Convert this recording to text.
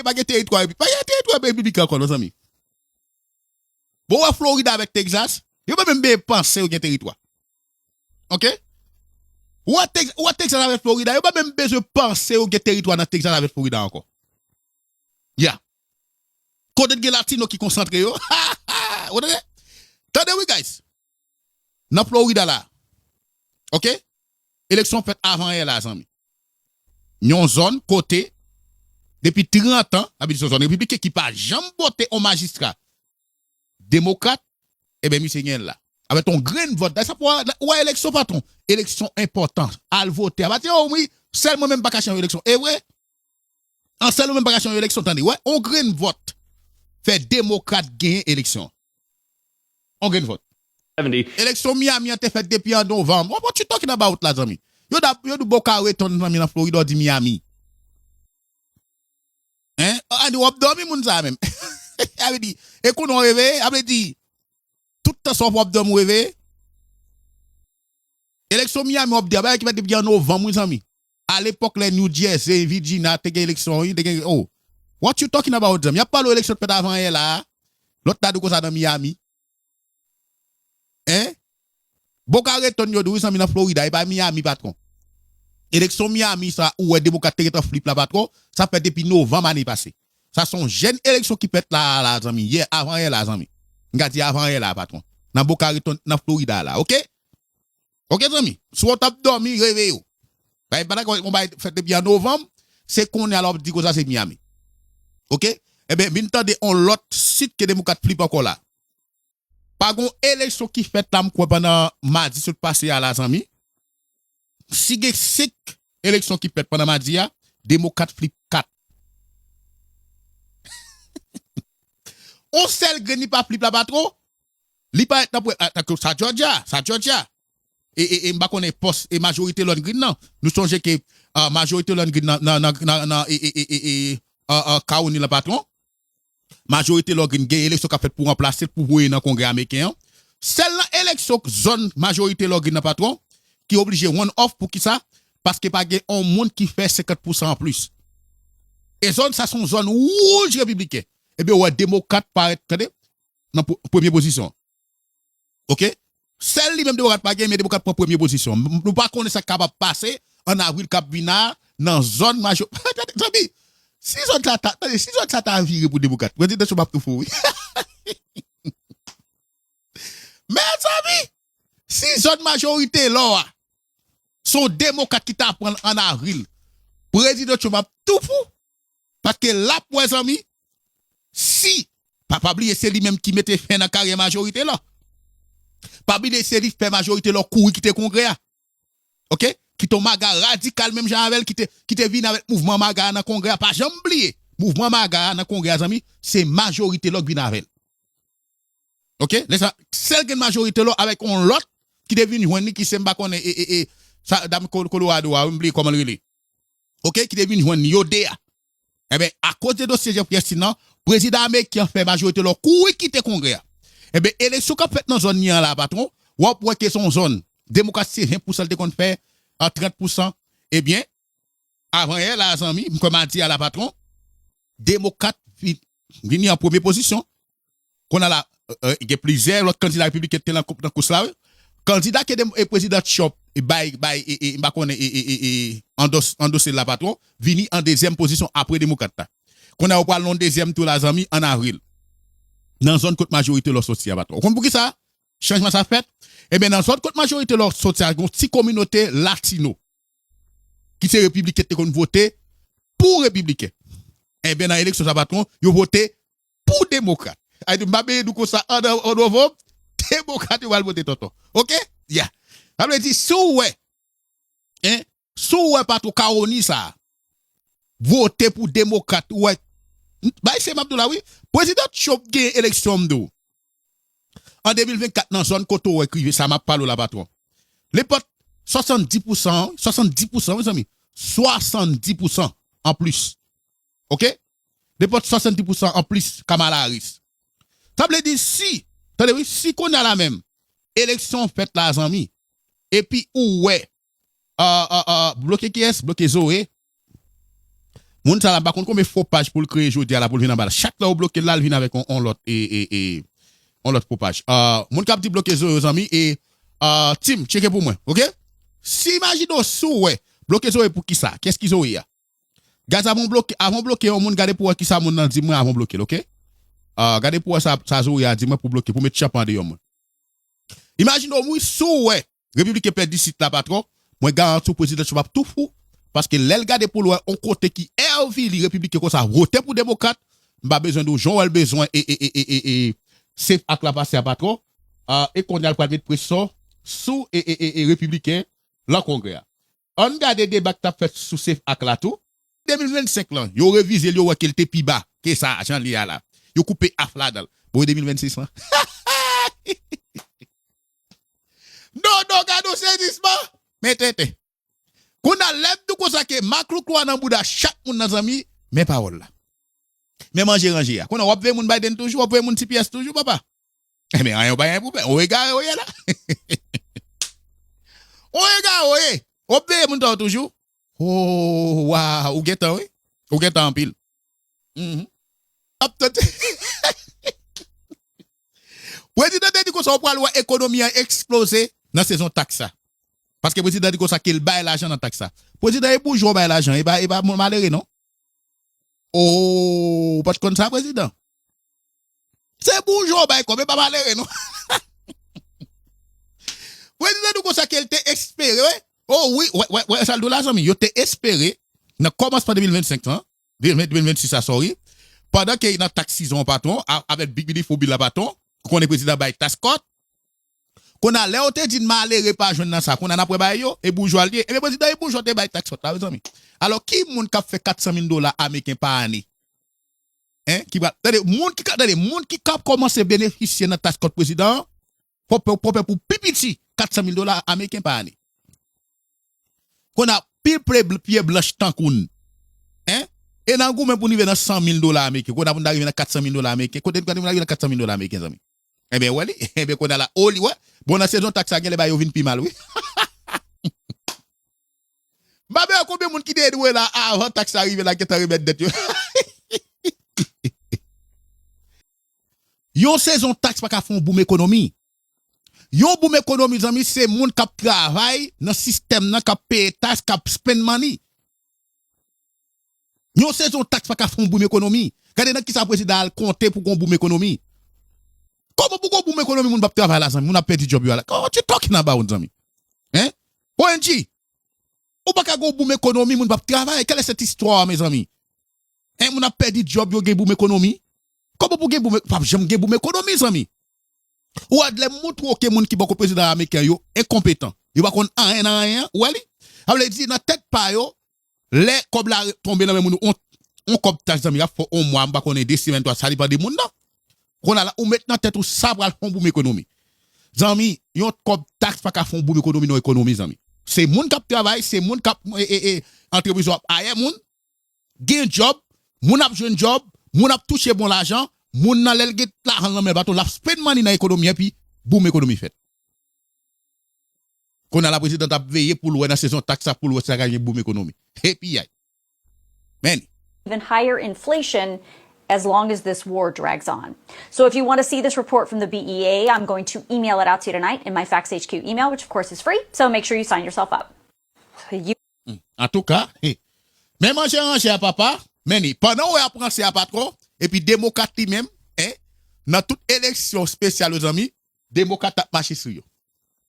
pas de territoire républicain encore, nos amis. Bon, à Florida avec Texas, il va même bien penser au territoire. OK? Ou à Texas avec Florida, il va même besoin de penser au territoire dans Texas avec Florida encore. Yeah. Côté de latino qui concentre yo. Attendez, oui, guys. Dans Florida là. OK? Élection faite avant elle, là, amis. Yon zone, côté, depuis 30 ans, habite zone républicaine qui pas jamais voté au magistrat. Démocrate, eh bien, monsieur là. Avec ton grain vote, ça pour ouais, élection, patron. Élection importante. Al voter. Ah, oh oui, seulement même pas changer élection. Et ouais, en seulement même pas changer élection, attendez, ouais, on grain vote. Fait démocrate gagner élection. On grain vote. 70. Élection Miami a été faite depuis en novembre. What you talking about, là, amis? Yo du Boca Raton dans Floride di Miami. Hein? Andi wap dormi moun sa même. Avait dit, et qu'on a rêvé, avait dit tout temps son wap dormi rêvé. Élection Miami wap di qui va depuis en novembre moun amis. À l'époque les New Jersey, Virginia te gen élection, oh. What you talking about them? Y a pas l'élection peut avant elle là. L'autre ta de ça dans Miami. Hein? Boca Raton yo de dans Florida et pas Miami patron. Élection Miami ça ou démocrate territoire flip là patron, ça fait depuis novembre année passée. Ça sont jeunes élections qui pètent là amis. Hier avant elle là amis. Nga dit avant elle là patron. Dans Boca Raton dans Florida là, OK? OK amis. Soit t'a dormi réveillé. Bah pendant qu'on va faire depuis en novembre, c'est qu'on est alors dit que ça c'est Miami. OK? Eh bien, m'entendez on l'autre site que démocrate flip encore là. Pas gon élection qui fait là pendant mardi sur passé à la amis. Si gen 5 élections qui fait pendant mardi a, démocrate flip 4. On seul gagné pas flip la patron. Li pas ça Georgia. Et m'pa connaît poste et majorité l'on green non. Nous songe que majorité l'on green dans Kaouni la patron. Majorité l'on green gagne élection qu'a fait pour remplacer pour voyer dans congrès américain. Celle élection zone majorité l'on green patron qui est obligé one off pour qui ça parce que pas un monde qui fait 50% en plus. Et zone ça sont zone rouge républicain. Et bien ouais démocrate paraît dans première position. OK? Celle li même démocrate pas mais démocrate pour première position. Nous pas connaître ça capable passer en avril cap vina dans zone major. Si zone ça t'a viré pour démocrate. Vous dites ça pas tout fou. Mais amis, si zone majorité là son démocrate qui t'a prendre en avril. Président Trump tout fou. Parce que là pour les amis, si pas oublier c'est lui même qui mettait fin dans carrière majorité là. Pas oublier c'est lui fait majorité là courir quitter congrès. OK? Qui ton maga radical même Jean Avel qui te vient avec mouvement maga dans congrès pas jamais oublier. Mouvement maga dans congrès amis, c'est majorité là qui vient avec. OK? Laisse celle qui majorité là avec on l'autre qui devine joindre qui s'est pas connaît ça dame Colorado a oublié comment le relé. OK? Qui devine joindre Yodea. Eh bien, à cause de dossier Jean Pierre Sinan, président américain fait majorité là courir quitter congrès. Eh bien, élection qu'a fait dans zone là patron, ou pour que son zone démocratie 20% de qu'on fait à 30%, eh bien, avant elle la amis, comme a dit à la patron, démocrate vient en première position. Qu'on a là il y a plusieurs autres candidats républicains qui étaient dans course là. Candidat qui est président Chop et m'a connaît endossé la patron, vini en deuxième position après démocrate. Qu'on a parlé en deuxième tour les amis en avril. Dans zone côte majorité leur sorti à patron. Pour qui ça changement ça fait eh bien dans zone côte majorité leur sorti à une petite communauté latino qui c'est républicain qui ont voté pour républicain. Eh bien dans l'élection ça patron, ils ont voté pour démocrate. Ay m'abé du ko ça en novembre, démocrate va voter tonton. OK? Yeah. Ça veut dire sous ouais. Hein? Sous ouais pas tout Karoni ça. Voter pour démocrate ouais. Bah c'est Abdoulaye oui. Président Chop gagne élection d'eau. En 2024 dans zone Koto écrivez ça m'a parlé là patron. Les potes 70% mes amis. 70% en plus. OK? Les potes 70% en plus Kamala Harris. Ça veut dire si qu'on a la même élection faite là amis et puis ouais bloqué qui est bloqué Zoé Moun ça là par contre combien faux page pour le créer jodi à la pour venir en bas. Chaque là ou bloqué là il vient avec on l'autre et on l'autre page. Moun k'ap di bloqué zo amis et Tim checker pour moi, OK? Si imagine sous ouais, bloqué zo pour qui ça? Qu'est-ce qu'ils ont ya? Gaz avant bloqué on moun garder pour qui ça moun nan di moi avant bloqué, OK? Gardez pour ça zo ya di moi pour bloquer pour mettre chapan de moi. Imagine moi sous ouais, République perd 10 sites là patron, moi garantis président tu vas tout fou. Parce que l'el gade pour loin, on côté qui est ville républicain comme ça, voter pour démocrate, pas besoin de gens, elle besoin et c'est à la passer à patron, et qu'on a le de pression sous et républicain, le congrès. On garde des débats qui fait sous ces actes là tout. 2025 là, yo révisé yo qu'il était plus bas que ça, Jean Lia là. Yo coupé af là dans. Pour 2026 là. Non, gado c'est mais tete. Qu'on a l'air de quoi ça que Macron croit dans Bouddha chaque monde dans amis mes paroles là. Mais manger ranger. Qu'on a wapwe moun Biden toujours, wapwe moun TPS toujours papa. Eh mais rien pas pour on regarde oye là. On regarde oye. Wapwe moun toujours. Oh waouh, ou getan oui. Ou getan en pile. Président dit que ça va pour l'économie a explosé dans saison taxe. Parce que le président dit que ça qu'il baille l'argent dans taxe. Le président est bourgeois baille l'argent, il va malheureux non? Oh, pas comme ça président. C'est bourgeois baille comme pas malheureux non? Président dit que ça qu'il était espéré. Oh oui, ouais, ça le dollar ami, il était espéré dans commencement 2025 hein, 2026 ça sorry. Pendant qu'il y a une taxe saison patron avec Big Billy Fobil la patron, qu'on est président baille Tascott. Qu'on a l'air de dire malheureux pas joindre dans ça qu'on a après bail yo et bourgeois lié et le président est bourgeois te bail taxe là mes amis. Alors qui moun k'ap fait $400,000 américains par année? Hein qui va moun qui k'ap commencer bénéficier dans taxe code président pour pipiti $400,000 américains par année. Qu'on a pile pied blanche tant qu'on hein et dans goût même pour arriver dans $100,000 américains qu'on a pour arriver dans $400,000 américains côté qu'on arriver dans $400,000 américains amis. Eh bien, ouais, eh bien, qu'on a la oli, ouais. Bon, la saison taxe à gagner, les bails, vin pi mal, oui. Babé, combien de monde qui dédoué là, avant taxe arrive là, qui est arrivé d'être, yon saison taxe pas qu'à fond boom économie. Yon boom économie, amis, c'est monde qui travaille dans le système, qui paye taxe, qui spend money. Yon saison taxe pas qu'à fond boom économie. Regardez, qui ça président compter pour qu'on boom économie. Comment pourquoi boom économie moun pas travailler là, moun a perdu job là. Comment tu talking about amis? Hein? ONG. Ou pas ka go boom économie moun pas travailler. Quelle est cette histoire mes amis? Hein, moun a perdu job yo gen boom économie. Comment pour gen boom pas j'aime gen boom économie mes amis? Ou a de moun trop que moun qui bon président américain yo incompétent. Yo pas kon rien, ou ali? A veut dire dans tête pa yo, les comme la tomber dans moun on comme tâche amis, faut au moins pas connait des semaines toi ça dépend des moun non. Qu'on a là ou maintenant tête ou ça va fond boom économie. Zami, yon comme taxe pas ka fond boom économie non économie zami. C'est moun k'ap travail, c'est moun k'ap entreprise ailleurs moun gen job, moun ap jouen job, moun ap toucher bon l'argent, moun nan lel get l'argent mais baton la spend money dans économie et puis boom économie fait. Qu'on a la présidente a veillé pour louer dans saison taxe pour louer ça gagner boom économie. Et puis man. Even higher inflation as long as this war drags on. So if you want to see this report from the BEA, I'm going to email it out to you tonight in my Fax HQ email, which of course is free. So make sure you sign yourself up. En tout cas, même en papa, mais pendant qu'on apprend c'est à patron, et puis démocrate même, dans toute élection spéciale aux amis, démocrate a marché sur eux.